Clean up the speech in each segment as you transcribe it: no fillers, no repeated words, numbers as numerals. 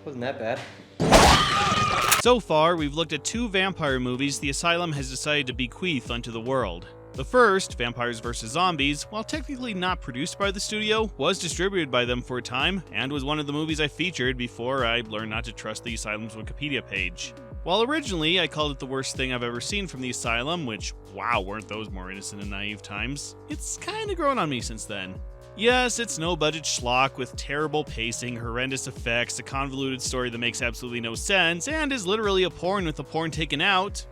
Wasn't that bad. So far, we've looked at 2 vampire movies the Asylum has decided to bequeath unto the world. The first, Vampires vs. Zombies, while technically not produced by the studio, was distributed by them for a time, and was one of the movies I featured before I learned not to trust the Asylum's Wikipedia page. While originally I called it the worst thing I've ever seen from the Asylum, which, wow, weren't those more innocent and naive times, it's kinda grown on me since then. Yes, it's no-budget schlock with terrible pacing, horrendous effects, a convoluted story that makes absolutely no sense, and is literally a porn with the porn taken out.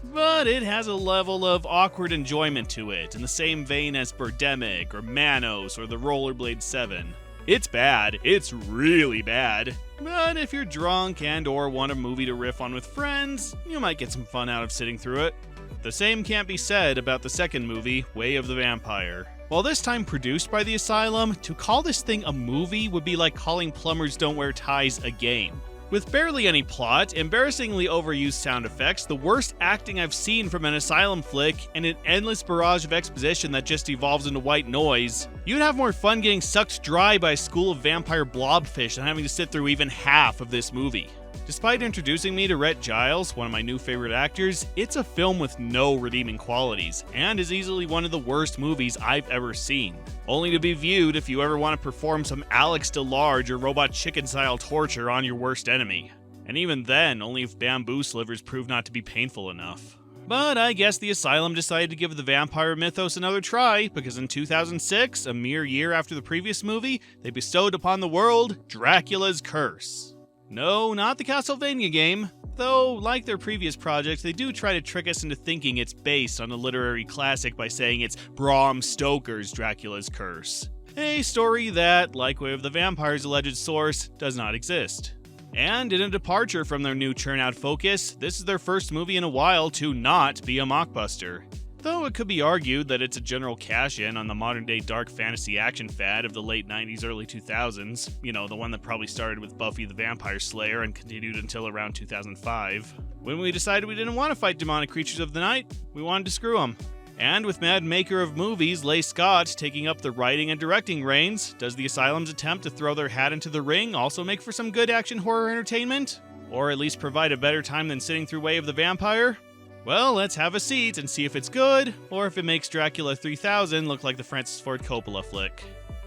But it has a level of awkward enjoyment to it, in the same vein as Birdemic, or Manos, or the Rollerblade 7. It's bad, it's really bad, but if you're drunk and or want a movie to riff on with friends, you might get some fun out of sitting through it. The same can't be said about the second movie, Way of the Vampire. While this time produced by the Asylum, to call this thing a movie would be like calling Plumbers Don't Wear Ties a game. With barely any plot, embarrassingly overused sound effects, the worst acting I've seen from an Asylum flick, and an endless barrage of exposition that just evolves into white noise, you'd have more fun getting sucked dry by a school of vampire blobfish than having to sit through even half of this movie. Despite introducing me to Rhett Giles, one of my new favorite actors, it's a film with no redeeming qualities, and is easily one of the worst movies I've ever seen. Only to be viewed if you ever want to perform some Alex DeLarge or Robot Chicken-style torture on your worst enemy. And even then, only if bamboo slivers prove not to be painful enough. But I guess the Asylum decided to give the vampire mythos another try, because in 2006, a mere year after the previous movie, they bestowed upon the world Dracula's Curse. No, not the Castlevania game, though, like their previous projects, they do try to trick us into thinking it's based on a literary classic by saying it's Bram Stoker's Dracula's Curse. A story that, like Way of the Vampire's alleged source, does not exist. And in a departure from their new churn-out focus, this is their first movie in a while to not be a mockbuster. Though it could be argued that it's a general cash-in on the modern-day dark fantasy action fad of the late 90s, early 2000s. You know, the one that probably started with Buffy the Vampire Slayer and continued until around 2005. When we decided we didn't want to fight demonic creatures of the night, we wanted to screw them. And with mad maker of movies Leigh Scott taking up the writing and directing reins, does the Asylum's attempt to throw their hat into the ring also make for some good action horror entertainment? Or at least provide a better time than sitting through Way of the Vampire? Well, let's have a seat and see if it's good, or if it makes Dracula 3000 look like the Francis Ford Coppola flick.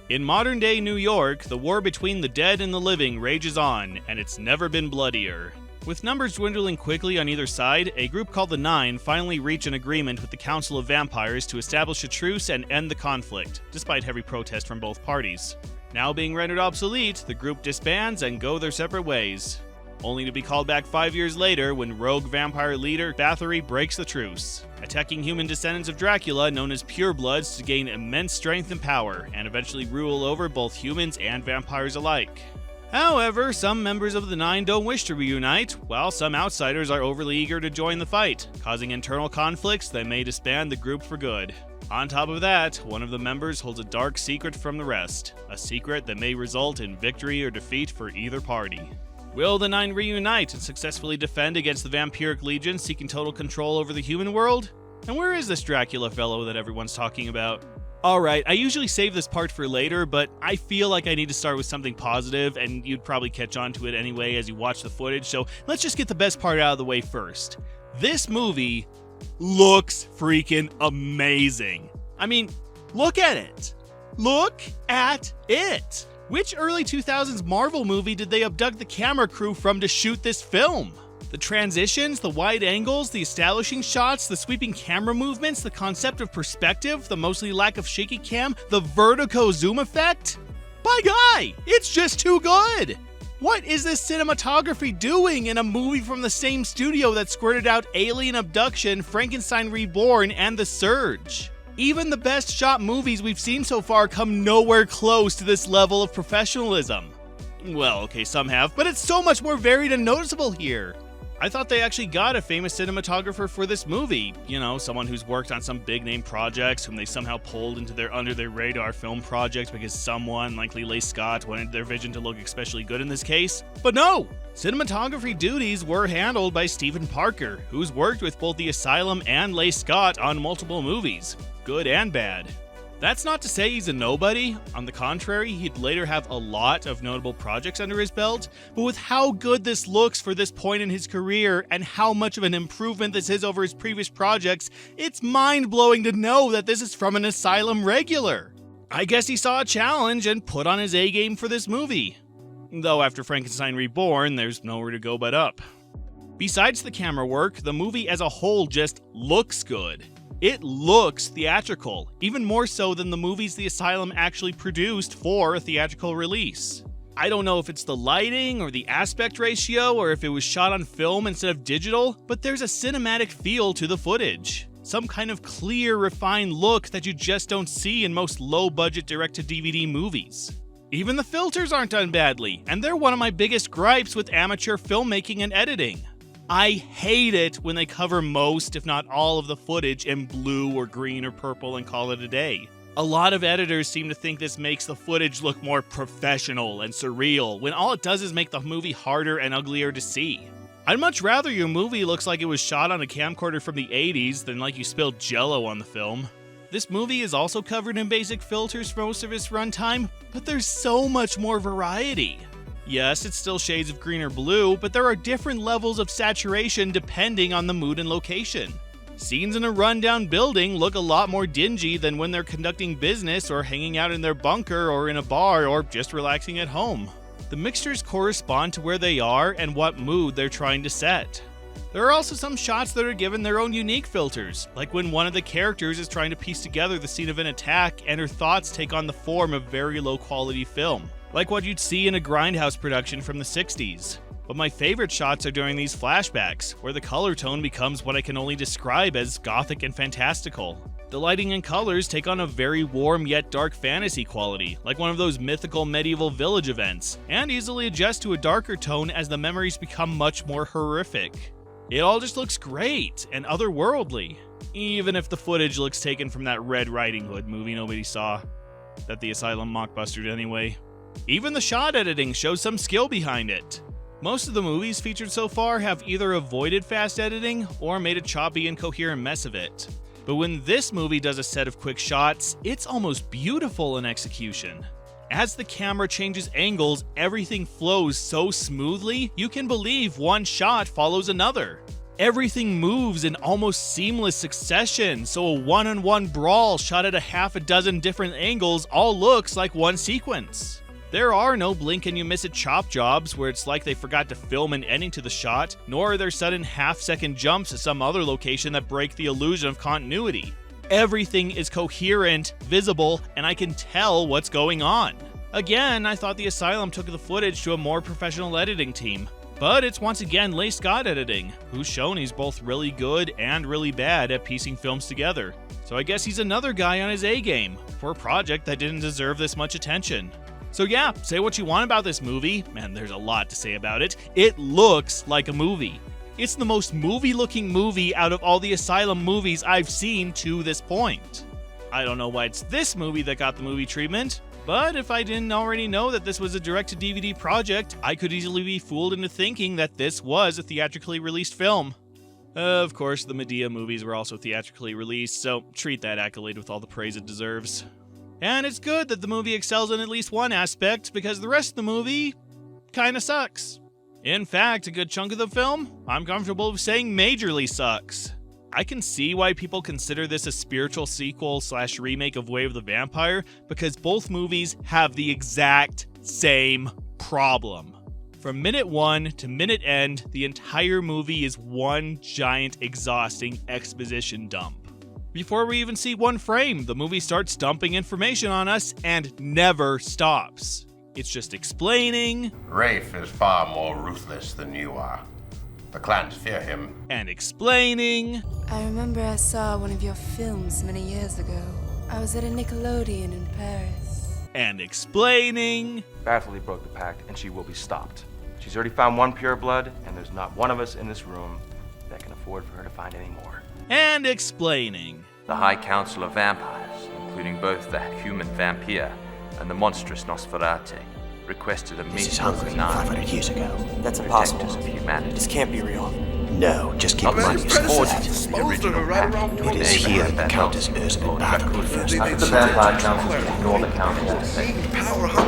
In modern-day New York, the war between the dead and the living rages on, and it's never been bloodier. With numbers dwindling quickly on either side, a group called the Nine finally reach an agreement with the Council of Vampires to establish a truce and end the conflict, despite heavy protest from both parties. Now being rendered obsolete, the group disbands and go their separate ways. Only to be called back 5 years later when rogue vampire leader Bathory breaks the truce, attacking human descendants of Dracula known as purebloods to gain immense strength and power, and eventually rule over both humans and vampires alike. However, some members of the Nine don't wish to reunite, while some outsiders are overly eager to join the fight, causing internal conflicts that may disband the group for good. On top of that, one of the members holds a dark secret from the rest, a secret that may result in victory or defeat for either party. Will the Nine reunite and successfully defend against the Vampiric Legion seeking total control over the human world? And where is this Dracula fellow that everyone's talking about? Alright, I usually save this part for later, but I feel like I need to start with something positive, and you'd probably catch on to it anyway as you watch the footage, so let's just get the best part out of the way first. This movie looks freaking amazing. I mean, look at it. Look at it. Which early 2000s Marvel movie did they abduct the camera crew from to shoot this film? The transitions, the wide angles, the establishing shots, the sweeping camera movements, the concept of perspective, the mostly lack of shaky cam, the vertigo zoom effect? By guy, it's just too good! What is this cinematography doing in a movie from the same studio that squirted out Alien Abduction, Frankenstein Reborn, and The Surge? Even the best shot movies we've seen so far come nowhere close to this level of professionalism. Well, okay, some have, but it's so much more varied and noticeable here. I thought they actually got a famous cinematographer for this movie. You know, someone who's worked on some big name projects, whom they somehow pulled into their under their radar film project because someone, like Lee Scott, wanted their vision to look especially good in this case. But no! Cinematography duties were handled by Stephen Parker, who's worked with both the Asylum and Lee Scott on multiple movies, good and bad. That's not to say he's a nobody. On the contrary, he'd later have a lot of notable projects under his belt, but with how good this looks for this point in his career and how much of an improvement this is over his previous projects, it's mind-blowing to know that this is from an Asylum regular. I guess he saw a challenge and put on his A-game for this movie. Though after Frankenstein Reborn, there's nowhere to go but up. Besides the camera work, the movie as a whole just looks good. It looks theatrical, even more so than the movies the Asylum actually produced for a theatrical release. I don't know if it's the lighting or the aspect ratio or if it was shot on film instead of digital, but there's a cinematic feel to the footage. Some kind of clear, refined look that you just don't see in most low-budget direct-to-DVD movies. Even the filters aren't done badly, and they're one of my biggest gripes with amateur filmmaking and editing. I hate it when they cover most, if not all, of the footage in blue or green or purple and call it a day. A lot of editors seem to think this makes the footage look more professional and surreal, when all it does is make the movie harder and uglier to see. I'd much rather your movie looks like it was shot on a camcorder from the 80s than like you spilled Jell-O on the film. This movie is also covered in basic filters for most of its runtime, but there's so much more variety. Yes, it's still shades of green or blue, but there are different levels of saturation depending on the mood and location. Scenes in a rundown building look a lot more dingy than when they're conducting business or hanging out in their bunker or in a bar or just relaxing at home. The mixtures correspond to where they are and what mood they're trying to set. There are also some shots that are given their own unique filters, like when one of the characters is trying to piece together the scene of an attack and her thoughts take on the form of very low quality film, like what you'd see in a Grindhouse production from the 60s. But my favorite shots are during these flashbacks, where the color tone becomes what I can only describe as gothic and fantastical. The lighting and colors take on a very warm yet dark fantasy quality, like one of those mythical medieval village events, and easily adjust to a darker tone as the memories become much more horrific. It all just looks great and otherworldly, even if the footage looks taken from that Red Riding Hood movie nobody saw, that the Asylum mockbustered anyway. Even the shot editing shows some skill behind it. Most of the movies featured so far have either avoided fast editing or made a choppy, incoherent mess of it. But when this movie does a set of quick shots, it's almost beautiful in execution. As the camera changes angles, everything flows so smoothly, you can believe one shot follows another. Everything moves in almost seamless succession, so a one-on-one brawl shot at a half a dozen different angles all looks like one sequence. There are no blink and you miss it chop jobs where it's like they forgot to film an ending to the shot, nor are there sudden half-second jumps to some other location that break the illusion of continuity. Everything is coherent, visible, and I can tell what's going on. Again, I thought the Asylum took the footage to a more professional editing team, but it's once again Lee Scott editing, who's shown he's both really good and really bad at piecing films together. So I guess he's another guy on his A-game for a project that didn't deserve this much attention. So yeah, say what you want about this movie, and there's a lot to say about it. It looks like a movie. It's the most movie-looking movie out of all the Asylum movies I've seen to this point. I don't know why it's this movie that got the movie treatment, but if I didn't already know that this was a direct-to-DVD project, I could easily be fooled into thinking that this was a theatrically released film. Of course, the Medea movies were also theatrically released, so treat that accolade with all the praise it deserves. And it's good that the movie excels in at least one aspect, because the rest of the movie kinda sucks. In fact, a good chunk of the film, I'm comfortable with saying majorly sucks. I can see why people consider this a spiritual sequel/remake of Way of the Vampire, because both movies have the exact same problem. From minute 1 to minute end, the entire movie is one giant, exhausting exposition dump. Before we even see one frame, the movie starts dumping information on us and never stops. It's just explaining. Rafe is far more ruthless than you are. The clans fear him. And explaining. I remember I saw one of your films many years ago. I was at a Nickelodeon in Paris. And explaining. Bathley broke the pact, and she will be stopped. She's already found one pure blood, and there's not one of us in this room that can afford for her to find any more. And explaining. The High Council of Vampires, including both the human vampire and the monstrous Nosferatu, requested a This meeting is Hungary 500 years ago. That's impossible. protectors of humanity. This can't be real. No, just keep reminding yourself that. Disposed of her right around It is here that Countess Ursula Bader first. After the Vampire Council ignored the Countess, they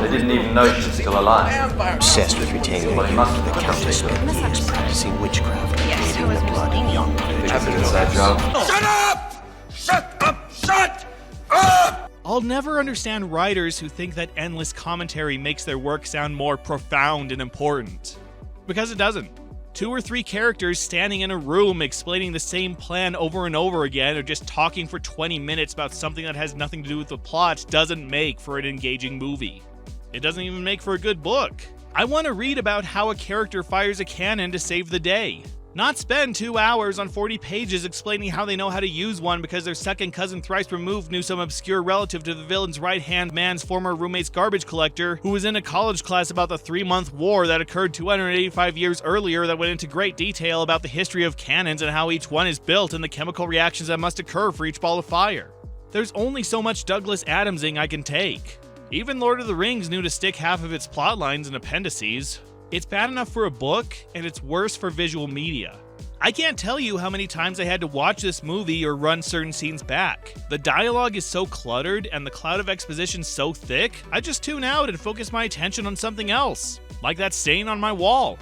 didn't even know she was still alive. Obsessed with retaining her youth, the Countess spent years practicing witchcraft and bathing in the blood of young virgins. That's an inside job. Shut up! Shut up! Shut up! I'll never understand writers who think that endless commentary makes their work sound more profound and important. Because it doesn't. 2 or 3 characters standing in a room explaining the same plan over and over again, or just talking for 20 minutes about something that has nothing to do with the plot, doesn't make for an engaging movie. It doesn't even make for a good book. I want to read about how a character fires a cannon to save the day. Not spend 2 hours on 40 pages explaining how they know how to use one because their second cousin thrice removed knew some obscure relative to the villain's right-hand man's former roommate's garbage collector who was in a college class about the 3-month war that occurred 285 years earlier that went into great detail about the history of cannons and how each one is built and the chemical reactions that must occur for each ball of fire. There's only so much Douglas Adamsing I can take. Even Lord of the Rings knew to stick half of its plot lines in appendices. It's bad enough for a book, and it's worse for visual media. I can't tell you how many times I had to watch this movie or run certain scenes back. The dialogue is so cluttered and the cloud of exposition so thick, I just tune out and focus my attention on something else, like that stain on my wall.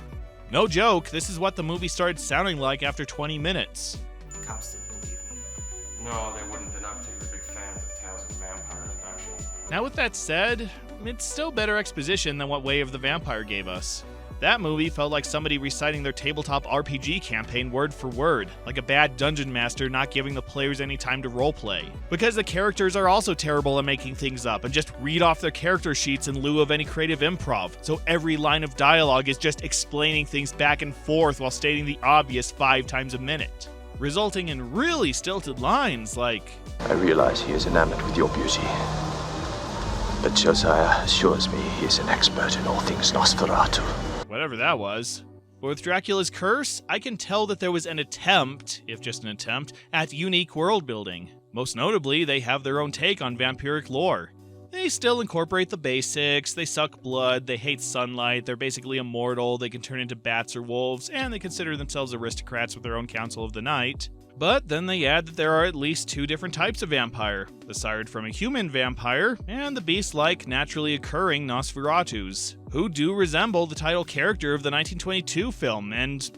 No joke, this is what the movie started sounding like after 20 minutes. The cops didn't believe me. No, they wouldn't. They're not particularly big fans of tales of vampire abduction. Now with that said, it's still better exposition than what Way of the Vampire gave us. That movie felt like somebody reciting their tabletop RPG campaign word for word, like a bad dungeon master not giving the players any time to roleplay. Because the characters are also terrible at making things up and just read off their character sheets in lieu of any creative improv, so every line of dialogue is just explaining things back and forth while stating the obvious 5 times a minute, resulting in really stilted lines like, I realize he is enamored with your beauty, but Josiah assures me he is an expert in all things Nosferatu. whatever that was. But with Dracula's Curse, I can tell that there was an attempt, if just an attempt, at unique world building. Most notably, they have their own take on vampiric lore. They still incorporate the basics, they suck blood, they hate sunlight, they're basically immortal, they can turn into bats or wolves, and they consider themselves aristocrats with their own Council of the Night. But then they add that there are at least 2 different types of vampire, the sired from a human vampire, and the beast-like, naturally occurring Nosferatus, who do resemble the title character of the 1922 film, and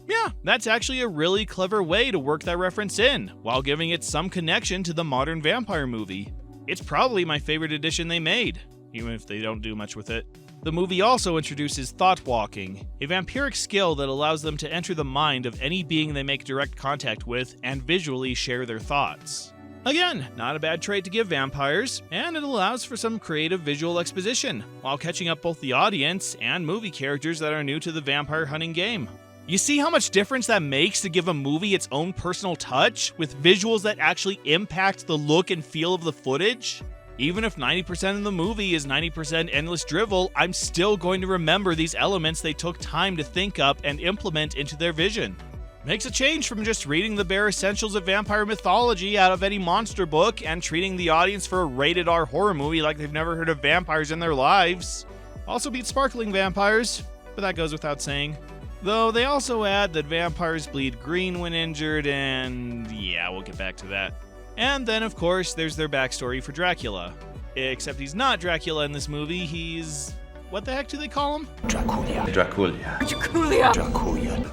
yeah, that's actually a really clever way to work that reference in, while giving it some connection to the modern vampire movie. It's probably my favorite addition they made, even if they don't do much with it. The movie also introduces thought walking, a vampiric skill that allows them to enter the mind of any being they make direct contact with and visually share their thoughts. Again, not a bad trait to give vampires, and it allows for some creative visual exposition, while catching up both the audience and movie characters that are new to the vampire hunting game. You see how much difference that makes to give a movie its own personal touch, with visuals that actually impact the look and feel of the footage? Even if 90% of the movie is 90% endless drivel, I'm still going to remember these elements they took time to think up and implement into their vision. Makes a change from just reading the bare essentials of vampire mythology out of any monster book and treating the audience for a rated R horror movie like they've never heard of vampires in their lives. Also beats sparkling vampires, but that goes without saying. Though they also add that vampires bleed green when injured, and yeah, we'll get back to that. And then, of course, there's their backstory for Dracula. Except he's not Dracula in this movie, he's... what the heck do they call him? Dracula. Dracula. Dracula.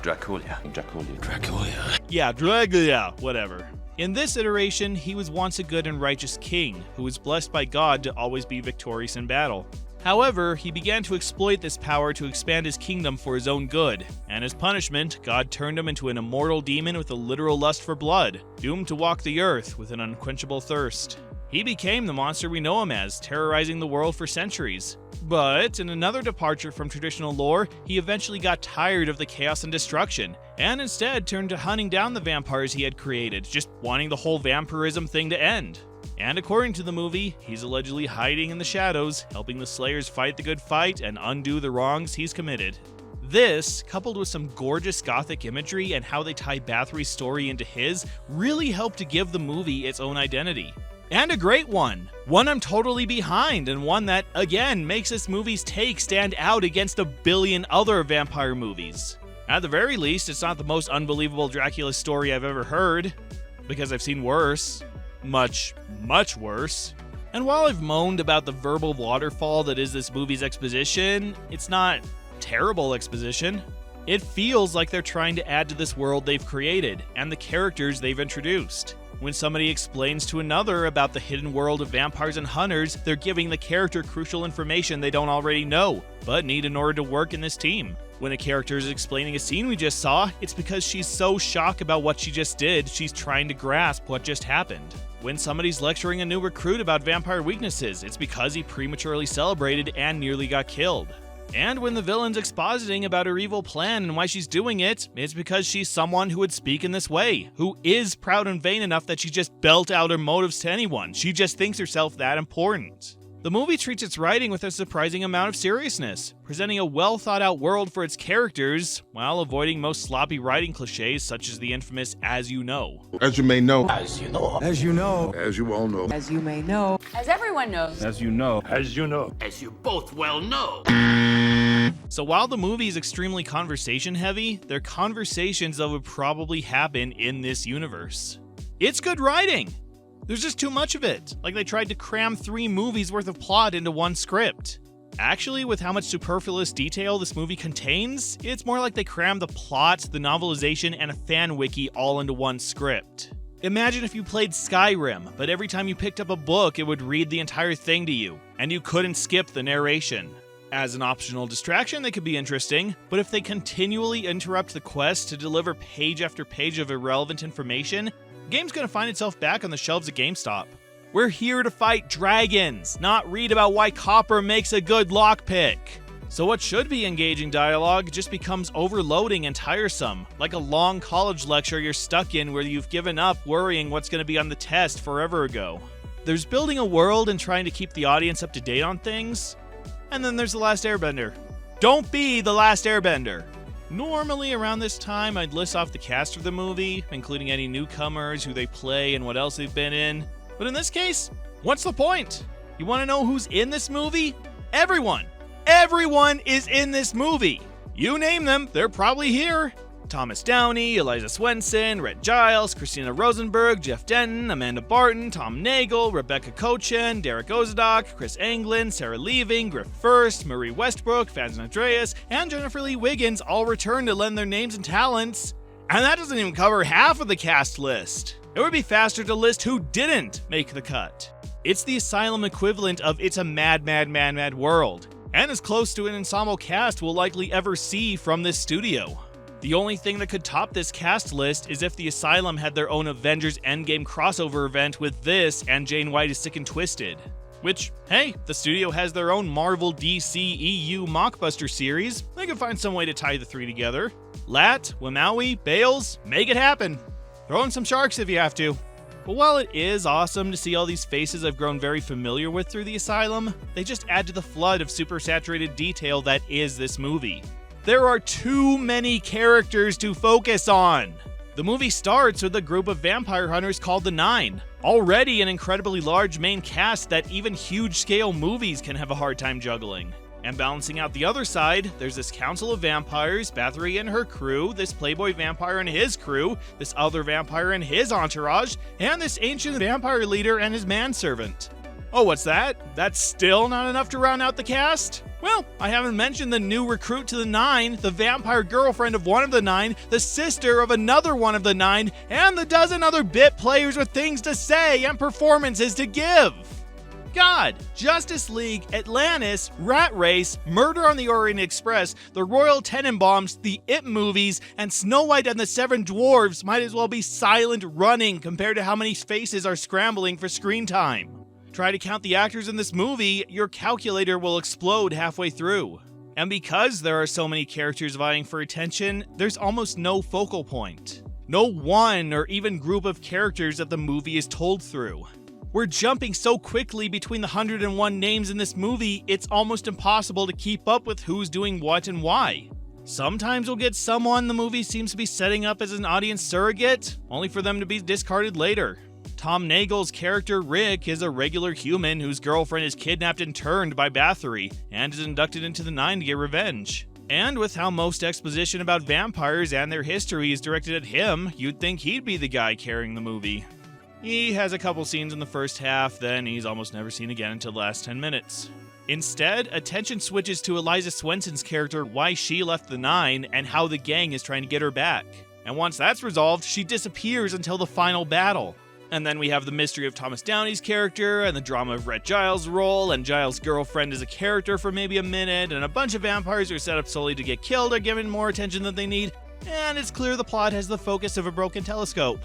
Dracula. Dracula. Dracula. Yeah, Dracula, whatever. In this iteration, he was once a good and righteous king, who was blessed by God to always be victorious in battle. However, he began to exploit this power to expand his kingdom for his own good, and as punishment, God turned him into an immortal demon with a literal lust for blood, doomed to walk the earth with an unquenchable thirst. He became the monster we know him as, terrorizing the world for centuries. But, in another departure from traditional lore, he eventually got tired of the chaos and destruction, and instead turned to hunting down the vampires he had created, just wanting the whole vampirism thing to end. And according to the movie, he's allegedly hiding in the shadows, helping the Slayers fight the good fight and undo the wrongs he's committed. This, coupled with some gorgeous gothic imagery and how they tie Bathory's story into his, really helped to give the movie its own identity. And a great one. One I'm totally behind, and one that, again, makes this movie's take stand out against a billion other vampire movies. At the very least, it's not the most unbelievable Dracula story I've ever heard, because I've seen worse. Much, much worse. And while I've moaned about the verbal waterfall that is this movie's exposition, it's not terrible exposition. It feels like they're trying to add to this world they've created, and the characters they've introduced. When somebody explains to another about the hidden world of vampires and hunters, they're giving the character crucial information they don't already know, but need in order to work in this team. When a character is explaining a scene we just saw, it's because she's so shocked about what she just did, she's trying to grasp what just happened. When somebody's lecturing a new recruit about vampire weaknesses, it's because he prematurely celebrated and nearly got killed. And when the villain's expositing about her evil plan and why she's doing it, it's because she's someone who would speak in this way, who is proud and vain enough that she just belt out her motives to anyone. She just thinks herself that important. The movie treats its writing with a surprising amount of seriousness, presenting a well-thought-out world for its characters, while avoiding most sloppy writing cliches such as the infamous "as you know." As you may know. As you know. As you know. As you all know. As you may know. As everyone knows. As you know. As you know. As you both well know. So while the movie is extremely conversation heavy, they're conversations that would probably happen in this universe. It's good writing! There's just too much of it, like they tried to cram 3 movies worth of plot into one script. Actually, with how much superfluous detail this movie contains, it's more like they crammed the plot, the novelization, and a fan wiki all into one script. Imagine if you played Skyrim, but every time you picked up a book, it would read the entire thing to you, and you couldn't skip the narration. As an optional distraction, they could be interesting, but if they continually interrupt the quest to deliver page after page of irrelevant information, the game's gonna find itself back on the shelves at GameStop. We're here to fight dragons, not read about why copper makes a good lockpick. So what should be engaging dialogue just becomes overloading and tiresome, like a long college lecture you're stuck in where you've given up worrying what's gonna be on the test forever ago. There's building a world and trying to keep the audience up to date on things, and then there's The Last Airbender. Don't be The Last Airbender! Normally around this time, I'd list off the cast of the movie, including any newcomers, who they play, and what else they've been in. But in this case, what's the point? You want to know who's in this movie? Everyone! Everyone is in this movie! You name them, they're probably here. Thomas Downey, Eliza Swenson, Rhett Giles, Christina Rosenberg, Jeff Denton, Amanda Barton, Tom Nagel, Rebecca Cochin, Derek Ozadok, Chris Anglin, Sarah Leaving, Griff First, Marie Westbrook, Fans Andreas, and Jennifer Lee Wiggins all return to lend their names and talents. And that doesn't even cover half of the cast list. It would be faster to list who didn't make the cut. It's the Asylum equivalent of It's a Mad, Mad, Mad, Mad World, and as close to an ensemble cast we'll likely ever see from this studio. The only thing that could top this cast list is if the Asylum had their own Avengers Endgame crossover event with this and Jane White is Sick and Twisted. Which, hey, the studio has their own Marvel DC EU mockbuster series, they can find some way to tie the 3 together. Lat, Wamawi, Bales, make it happen. Throw in some sharks if you have to. But while it is awesome to see all these faces I've grown very familiar with through the Asylum, they just add to the flood of super saturated detail that is this movie. There are too many characters to focus on. The movie starts with a group of vampire hunters called the Nine, already an incredibly large main cast that even huge-scale movies can have a hard time juggling. And balancing out the other side, there's this council of vampires, Bathory and her crew, this playboy vampire and his crew, this other vampire and his entourage, and this ancient vampire leader and his manservant. Oh, what's that? That's still not enough to round out the cast? Well, I haven't mentioned the new recruit to the Nine, the vampire girlfriend of one of the Nine, the sister of another one of the Nine, and the dozen other bit players with things to say and performances to give. God, Justice League, Atlantis, Rat Race, Murder on the Orient Express, the Royal Tenenbaums, the It movies, and Snow White and the Seven Dwarfs might as well be silent running compared to how many faces are scrambling for screen time. Try to count the actors in this movie, your calculator will explode halfway through. And because there are so many characters vying for attention, there's almost no focal point. No one or even group of characters that the movie is told through. We're jumping so quickly between the 101 names in this movie, it's almost impossible to keep up with who's doing what and why. Sometimes we'll get someone the movie seems to be setting up as an audience surrogate, only for them to be discarded later. Tom Nagel's character Rick is a regular human whose girlfriend is kidnapped and turned by Bathory, and is inducted into the Nine to get revenge. And with how most exposition about vampires and their history is directed at him, you'd think he'd be the guy carrying the movie. He has a couple scenes in the first half, then he's almost never seen again until the last 10 minutes. Instead, attention switches to Eliza Swenson's character, why she left the Nine, and how the gang is trying to get her back. And once that's resolved, she disappears until the final battle. And then we have the mystery of Thomas Downey's character, and the drama of Rhett Giles' role, and Giles' girlfriend as a character for maybe a minute, and a bunch of vampires who are set up solely to get killed are given more attention than they need, and it's clear the plot has the focus of a broken telescope.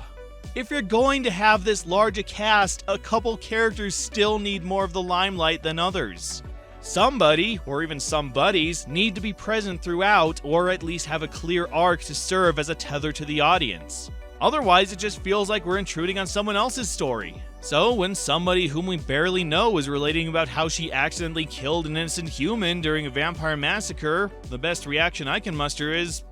If you're going to have this large a cast, a couple characters still need more of the limelight than others. Somebody, or even some buddies, need to be present throughout, or at least have a clear arc to serve as a tether to the audience. Otherwise, it just feels like we're intruding on someone else's story. So, when somebody whom we barely know is relating about how she accidentally killed an innocent human during a vampire massacre, the best reaction I can muster is,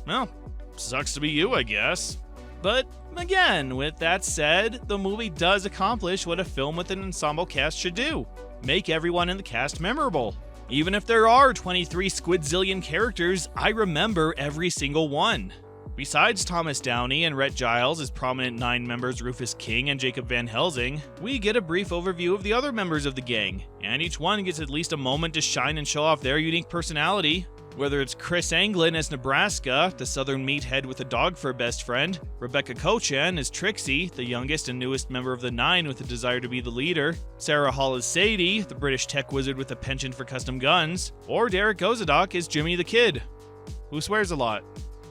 well, sucks to be you, I guess. But again, with that said, the movie does accomplish what a film with an ensemble cast should do: make everyone in the cast memorable. Even if there are 23 squid-zillion characters, I remember every single one. Besides Thomas Downey and Rhett Giles as prominent Nine members Rufus King and Jacob Van Helsing, we get a brief overview of the other members of the gang, and each one gets at least a moment to shine and show off their unique personality. Whether it's Chris Anglin as Nebraska, the southern meathead with a dog for a best friend, Rebecca Cochan as Trixie, the youngest and newest member of the Nine with a desire to be the leader, Sarah Hall as Sadie, the British tech wizard with a penchant for custom guns, or Derek Gozadok as Jimmy the Kid, who swears a lot.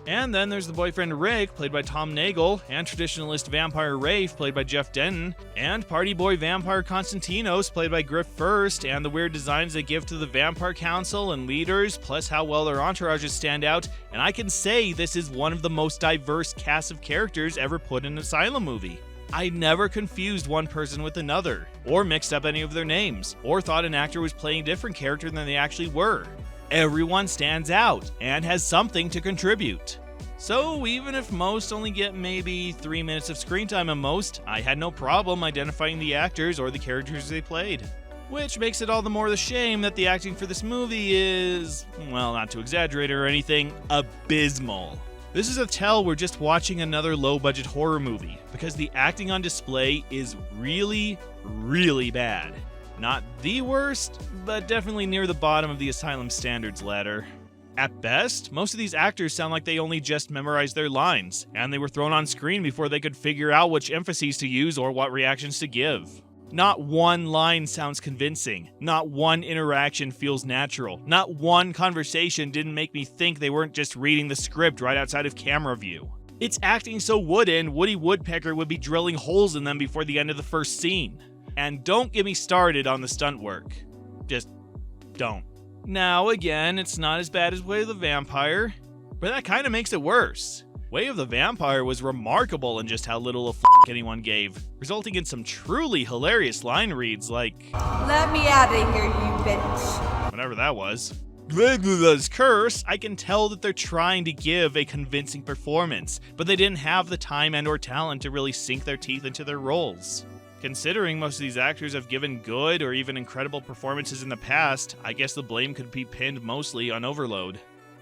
And then there's the boyfriend Rick, played by Tom Nagel, and traditionalist vampire Rafe, played by Jeff Denton, and party boy vampire Konstantinos, played by Griff First, and the weird designs they give to the Vampire Council and leaders, plus how well their entourages stand out, and I can say this is one of the most diverse casts of characters ever put in an Asylum movie. I never confused one person with another, or mixed up any of their names, or thought an actor was playing a different character than they actually were. Everyone stands out and has something to contribute. So even if most only get maybe 3 minutes of screen time at most, I had no problem identifying the actors or the characters they played. Which makes it all the more the shame that the acting for this movie is, well, not to exaggerate or anything, abysmal. This is a tell we're just watching another low-budget horror movie, because the acting on display is really, really bad. Not the worst, but definitely near the bottom of the Asylum standards ladder. At best, most of these actors sound like they only just memorized their lines, and they were thrown on screen before they could figure out which emphases to use or what reactions to give. Not one line sounds convincing, not one interaction feels natural, not one conversation didn't make me think they weren't just reading the script right outside of camera view. It's acting so wooden, Woody Woodpecker would be drilling holes in them before the end of the first scene. And don't get me started on the stunt work. Just don't. Now, again, it's not as bad as Way of the Vampire, but that kind of makes it worse. Way of the Vampire was remarkable in just how little of anyone gave, resulting in some truly hilarious line reads like, "Let me out of here, you bitch." Whatever that was. Dracula's curse, I can tell that they're trying to give a convincing performance, but they didn't have the time and or talent to really sink their teeth into their roles. Considering most of these actors have given good or even incredible performances in the past, I guess the blame could be pinned mostly on overload.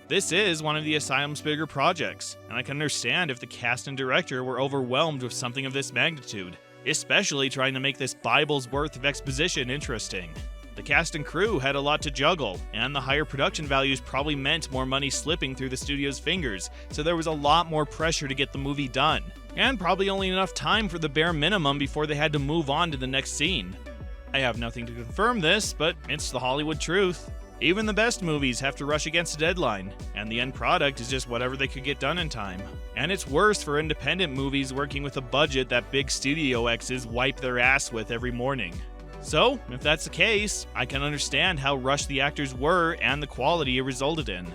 This is one of the Asylum's bigger projects, and I can understand if the cast and director were overwhelmed with something of this magnitude, especially trying to make this Bible's worth of exposition interesting. The cast and crew had a lot to juggle, and the higher production values probably meant more money slipping through the studio's fingers, so there was a lot more pressure to get the movie done, and probably only enough time for the bare minimum before they had to move on to the next scene. I have nothing to confirm this, but it's the Hollywood truth. Even the best movies have to rush against a deadline, and the end product is just whatever they could get done in time. And it's worse for independent movies working with a budget that big studio X's wipe their ass with every morning. So, if that's the case, I can understand how rushed the actors were and the quality it resulted in.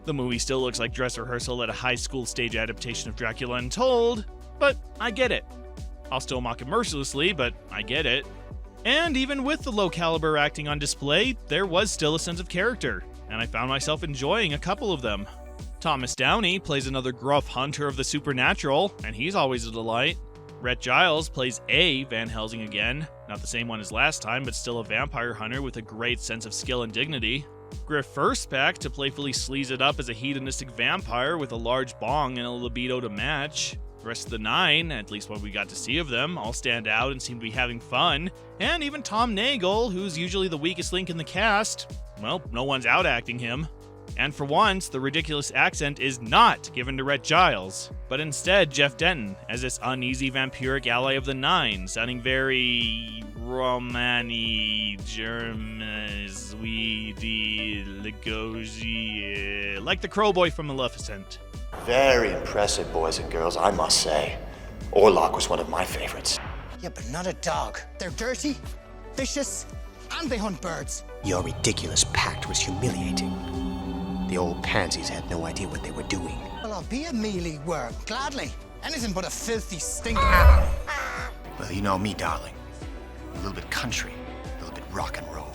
The movie still looks like dress rehearsal at a high school stage adaptation of Dracula Untold, but I get it. I'll still mock it mercilessly, but I get it. And even with the low caliber acting on display, there was still a sense of character, and I found myself enjoying a couple of them. Thomas Downey plays another gruff hunter of the supernatural, and he's always a delight. Rhett Giles plays A. Van Helsing again, not the same one as last time, but still a vampire hunter with a great sense of skill and dignity. Griff First back to playfully sleaze it up as a hedonistic vampire with a large bong and a libido to match. The rest of the 9, at least what we got to see of them, all stand out and seem to be having fun. And even Tom Nagel, who's usually the weakest link in the cast, well, no one's out-acting him. And for once, the ridiculous accent is not given to Rhett Giles, but instead Jeff Denton as this uneasy vampiric ally of the 9, sounding very Romani, German, Swede, Lugosi, like the Crowboy from Maleficent. Very impressive, boys and girls, I must say. Orlok was one of my favorites. Yeah, but not a dog. They're dirty, vicious, and they hunt birds. Your ridiculous pact was humiliating. The old pansies had no idea what they were doing. Well, I'll be a mealy worm, gladly. Anything but a filthy stink. Well, you know me, darling. A little bit country, a little bit rock and roll.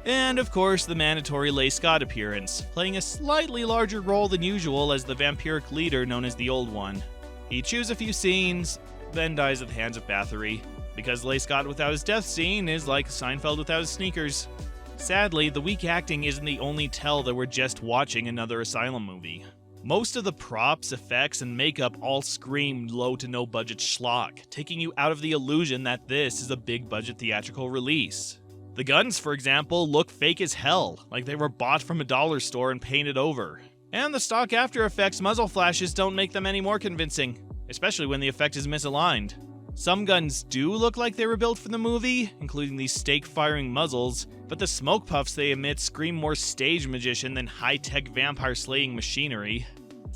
And of course, the mandatory Leigh Scott appearance, playing a slightly larger role than usual as the vampiric leader known as the Old One. He chews a few scenes, then dies at the hands of Bathory, because Leigh Scott without his death scene is like Seinfeld without his sneakers. Sadly, the weak acting isn't the only tell that we're just watching another Asylum movie. Most of the props, effects, and makeup all scream low to no budget schlock, taking you out of the illusion that this is a big budget theatrical release. The guns, for example, look fake as hell, like they were bought from a dollar store and painted over. And the stock After Effects muzzle flashes don't make them any more convincing, especially when the effect is misaligned. Some guns do look like they were built for the movie, including these stake-firing muzzles, but the smoke puffs they emit scream more stage magician than high-tech vampire-slaying machinery.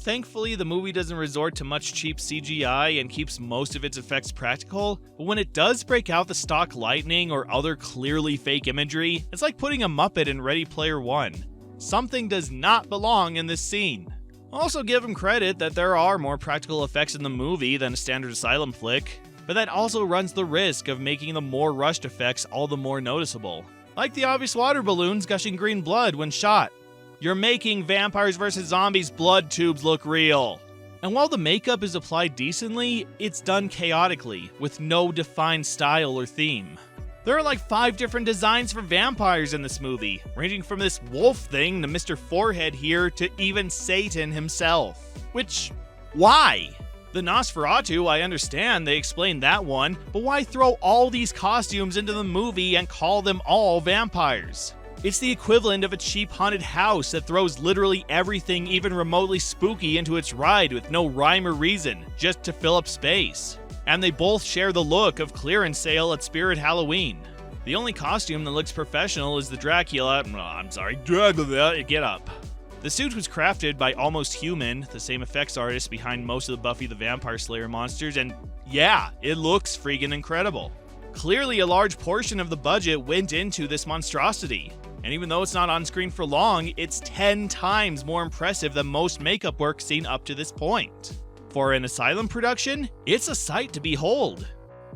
Thankfully, the movie doesn't resort to much cheap CGI and keeps most of its effects practical, but when it does break out the stock lightning or other clearly fake imagery, it's like putting a Muppet in Ready Player One. Something does not belong in this scene. Also give them credit that there are more practical effects in the movie than a standard Asylum flick, but that also runs the risk of making the more rushed effects all the more noticeable. Like the obvious water balloons gushing green blood when shot. You're making Vampires vs. Zombies blood tubes look real. And while the makeup is applied decently, it's done chaotically, with no defined style or theme. There are like 5 different designs for vampires in this movie, ranging from this wolf thing to Mr. Forehead here to even Satan himself. Which, why? The Nosferatu, I understand, they explained that one, but why throw all these costumes into the movie and call them all vampires? It's the equivalent of a cheap haunted house that throws literally everything even remotely spooky into its ride with no rhyme or reason, just to fill up space. And they both share the look of clearance sale at Spirit Halloween. The only costume that looks professional is the Dracula get up. The suit was crafted by Almost Human, the same effects artist behind most of the Buffy the Vampire Slayer monsters, and yeah, it looks freaking incredible. Clearly a large portion of the budget went into this monstrosity, and even though it's not on screen for long, it's 10 times more impressive than most makeup work seen up to this point. For an Asylum production, it's a sight to behold.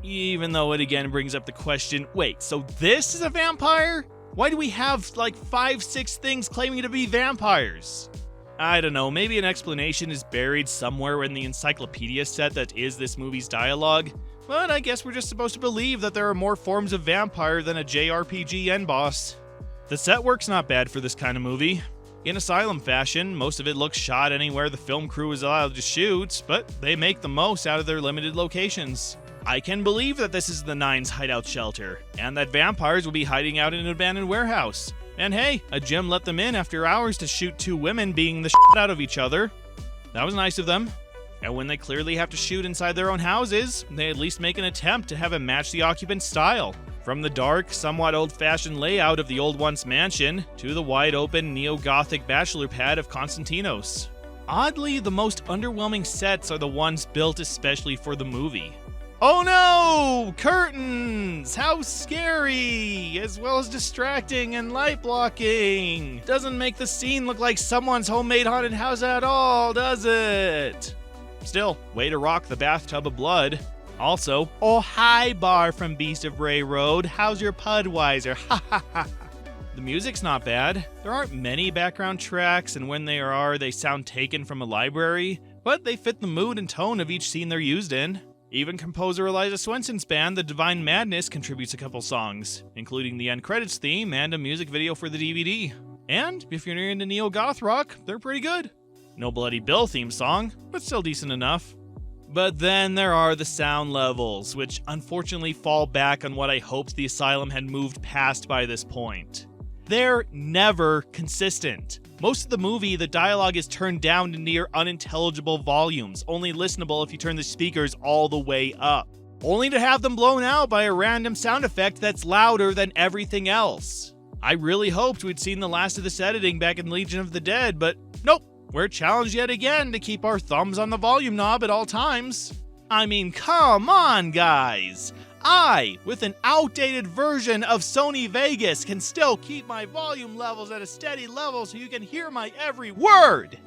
Even though it again brings up the question, wait, so this is a vampire? Why do we have like 5-6 things claiming to be vampires? I don't know, maybe an explanation is buried somewhere in the encyclopedia set that is this movie's dialogue, but I guess we're just supposed to believe that there are more forms of vampire than a JRPG end boss. The set work's not bad for this kind of movie. In Asylum fashion, most of it looks shot anywhere the film crew is allowed to shoot, but they make the most out of their limited locations. I can believe that this is the Nine's hideout shelter, and that vampires will be hiding out in an abandoned warehouse. And hey, a gym let them in after hours to shoot 2 women beating the shit out of each other. That was nice of them. And when they clearly have to shoot inside their own houses, they at least make an attempt to have it match the occupant's style. From the dark, somewhat old-fashioned layout of the Old One's mansion, to the wide-open, neo-Gothic bachelor pad of Konstantinos. Oddly, the most underwhelming sets are the ones built especially for the movie. Oh no! Curtains! How scary! As well as distracting and light blocking! Doesn't make the scene look like someone's homemade haunted house at all, does it? Still, way to rock the bathtub of blood. Also, oh hi Bar from Beast of Ray Road, how's your Pudweiser? Ha ha ha! The music's not bad. There aren't many background tracks, and when there are, they sound taken from a library, but they fit the mood and tone of each scene they're used in. Even composer Eliza Swenson's band, The Divine Madness, contributes a couple songs, including the end credits theme and a music video for the DVD. And if you're into neo-goth rock, they're pretty good. No Bloody Bill theme song, but still decent enough. But then there are the sound levels, which unfortunately fall back on what I hoped the Asylum had moved past by this point. They're never consistent. Most of the movie, the dialogue is turned down to near unintelligible volumes, only listenable if you turn the speakers all the way up, only to have them blown out by a random sound effect that's louder than everything else. I really hoped we'd seen the last of this editing back in Legion of the Dead, but nope. We're challenged yet again to keep our thumbs on the volume knob at all times. I mean, come on, guys! I, with an outdated version of Sony Vegas, can still keep my volume levels at a steady level so you can hear my every word!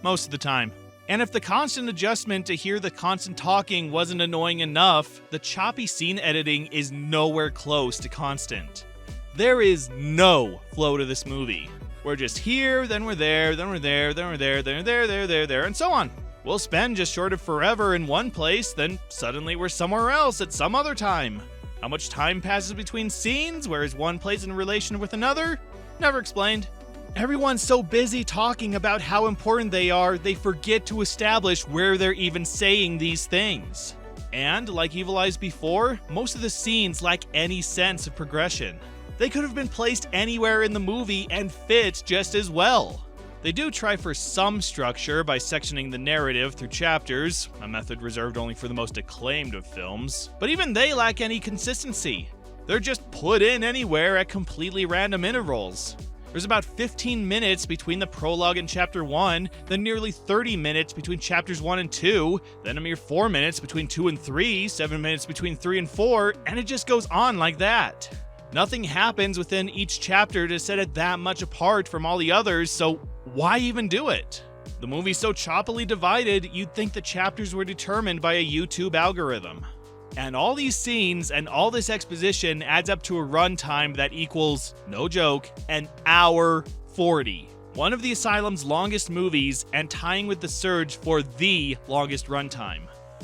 Most of the time. And if the constant adjustment to hear the constant talking wasn't annoying enough, the choppy scene editing is nowhere close to constant. There is no flow to this movie. We're just here, then we're there, then we're there, then we're there, then we're there, and so on. We'll spend just short of forever in one place, then suddenly we're somewhere else at some other time. How much time passes between scenes? Where is one place in relation with another? Never explained. Everyone's so busy talking about how important they are, they forget to establish where they're even saying these things. And, like Evil Eyes before, most of the scenes lack any sense of progression. They could have been placed anywhere in the movie and fit just as well. They do try for some structure by sectioning the narrative through chapters, a method reserved only for the most acclaimed of films, but even they lack any consistency. They're just put in anywhere at completely random intervals. There's about 15 minutes between the prologue and chapter 1, then nearly 30 minutes between chapters 1 and 2, then a mere 4 minutes between 2 and 3, 7 minutes between 3 and 4, and it just goes on like that. Nothing happens within each chapter to set it that much apart from all the others, so why even do it? The movie's so choppily divided, you'd think the chapters were determined by a YouTube algorithm. And all these scenes and all this exposition adds up to a runtime that equals, no joke, an hour 40. One of the Asylum's longest movies and tying with The Surge for the longest runtime.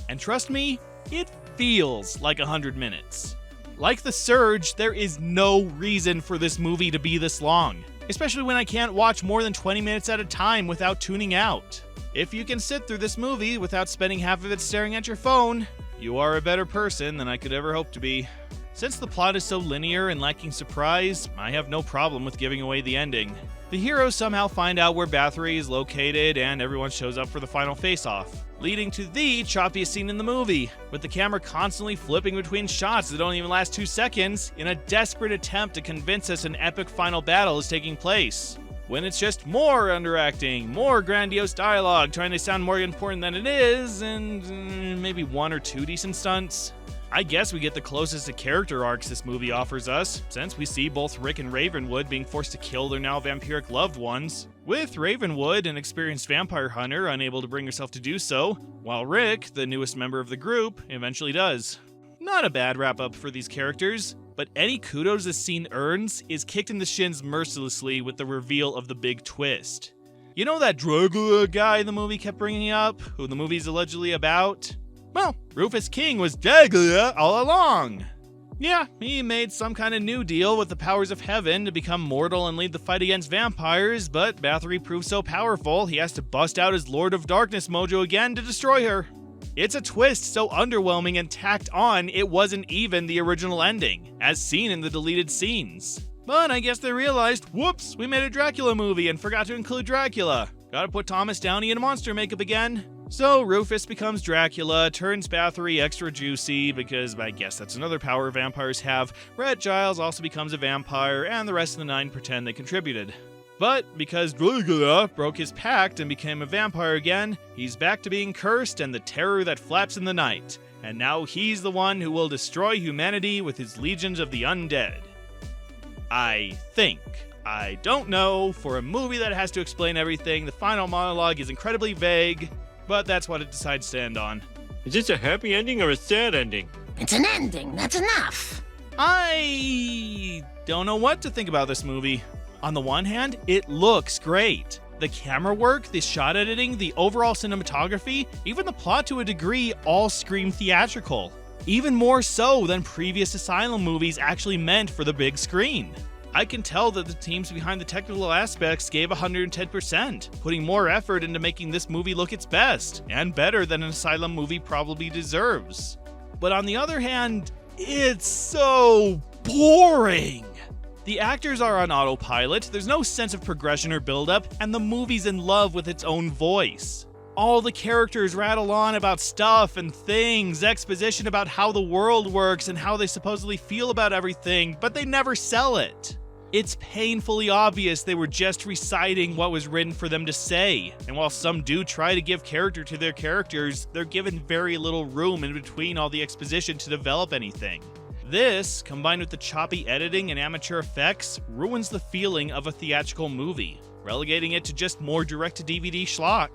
And trust me, it feels like 100 minutes. Like The Surge, there is no reason for this movie to be this long, especially when I can't watch more than 20 minutes at a time without tuning out. If you can sit through this movie without spending half of it staring at your phone, you are a better person than I could ever hope to be. Since the plot is so linear and lacking surprise, I have no problem with giving away the ending. The heroes somehow find out where Bathory is located and everyone shows up for the final face-off, leading to the choppiest scene in the movie, with the camera constantly flipping between shots that don't even last 2 seconds in a desperate attempt to convince us an epic final battle is taking place. When it's just more underacting, more grandiose dialogue trying to sound more important than it is, and maybe 1 or 2 decent stunts. I guess we get the closest to character arcs this movie offers us, since we see both Rick and Ravenwood being forced to kill their now vampiric loved ones, with Ravenwood, an experienced vampire hunter, unable to bring herself to do so, while Rick, the newest member of the group, eventually does. Not a bad wrap-up for these characters, but any kudos this scene earns is kicked in the shins mercilessly with the reveal of the big twist. You know that Dracula guy the movie kept bringing up, who the movie's allegedly about? Well, Rufus King was Dracula all along. Yeah, he made some kind of new deal with the powers of heaven to become mortal and lead the fight against vampires, but Bathory proved so powerful he has to bust out his Lord of Darkness mojo again to destroy her. It's a twist so underwhelming and tacked on it wasn't even the original ending, as seen in the deleted scenes. But I guess they realized, whoops, we made a Dracula movie and forgot to include Dracula. Gotta put Thomas Downey in monster makeup again. So Rufus becomes Dracula, turns Bathory extra juicy, because I guess that's another power vampires have. Rhett Giles also becomes a vampire, and the rest of the 9 pretend they contributed. But because Dracula broke his pact and became a vampire again, he's back to being cursed and the terror that flaps in the night. And now he's the one who will destroy humanity with his legions of the undead. I think. I don't know. For a movie that has to explain everything, the final monologue is incredibly vague, but that's what it decides to end on. Is this a happy ending or a sad ending? It's an ending, that's enough. I don't know what to think about this movie. On the one hand, it looks great. The camera work, the shot editing, the overall cinematography, even the plot to a degree all scream theatrical. Even more so than previous Asylum movies actually meant for the big screen. I can tell that the teams behind the technical aspects gave 110%, putting more effort into making this movie look its best, and better than an Asylum movie probably deserves. But on the other hand, it's so boring. The actors are on autopilot, there's no sense of progression or build-up, and the movie's in love with its own voice. All the characters rattle on about stuff and things, exposition about how the world works and how they supposedly feel about everything, but they never sell it. It's painfully obvious they were just reciting what was written for them to say, and while some do try to give character to their characters, they're given very little room in between all the exposition to develop anything. This, combined with the choppy editing and amateur effects, ruins the feeling of a theatrical movie, relegating it to just more direct-to-DVD schlock.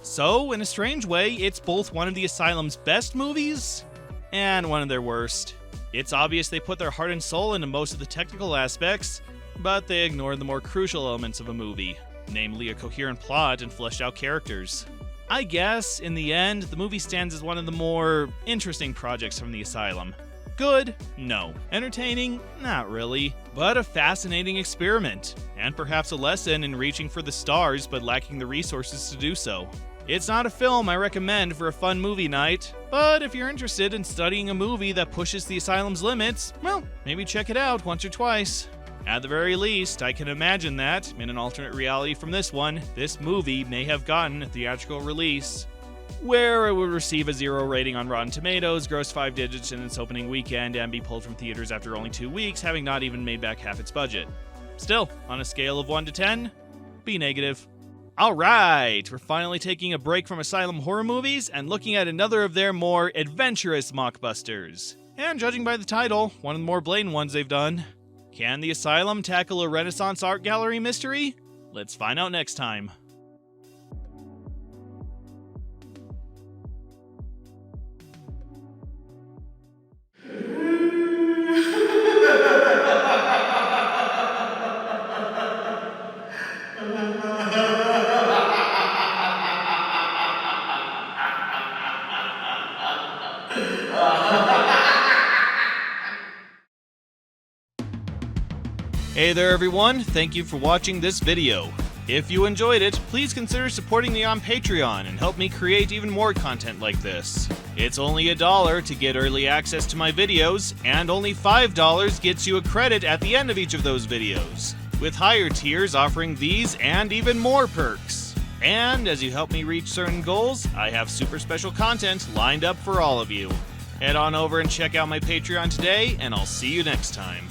So, in a strange way, it's both one of the Asylum's best movies and one of their worst. It's obvious they put their heart and soul into most of the technical aspects, but they ignored the more crucial elements of a movie, namely a coherent plot and fleshed out characters. I guess, in the end, the movie stands as one of the more interesting projects from the Asylum. Good? No. Entertaining? Not really. But a fascinating experiment, and perhaps a lesson in reaching for the stars but lacking the resources to do so. It's not a film I recommend for a fun movie night, but if you're interested in studying a movie that pushes the Asylum's limits, well, maybe check it out once or twice. At the very least, I can imagine that, in an alternate reality from this one, this movie may have gotten a theatrical release, where it would receive a 0 rating on Rotten Tomatoes, gross 5 digits in its opening weekend, and be pulled from theaters after only 2 weeks, having not even made back half its budget. Still, on a scale of 1 to 10, be negative. Alright, we're finally taking a break from Asylum horror movies and looking at another of their more adventurous mockbusters. And judging by the title, one of the more blatant ones they've done. Can the Asylum tackle a Renaissance art gallery mystery? Let's find out next time. Hey there everyone, thank you for watching this video. If you enjoyed it, please consider supporting me on Patreon and help me create even more content like this. It's only $1 to get early access to my videos, and only $5 gets you a credit at the end of each of those videos, with higher tiers offering these and even more perks. And as you help me reach certain goals, I have super special content lined up for all of you. Head on over and check out my Patreon today, and I'll see you next time.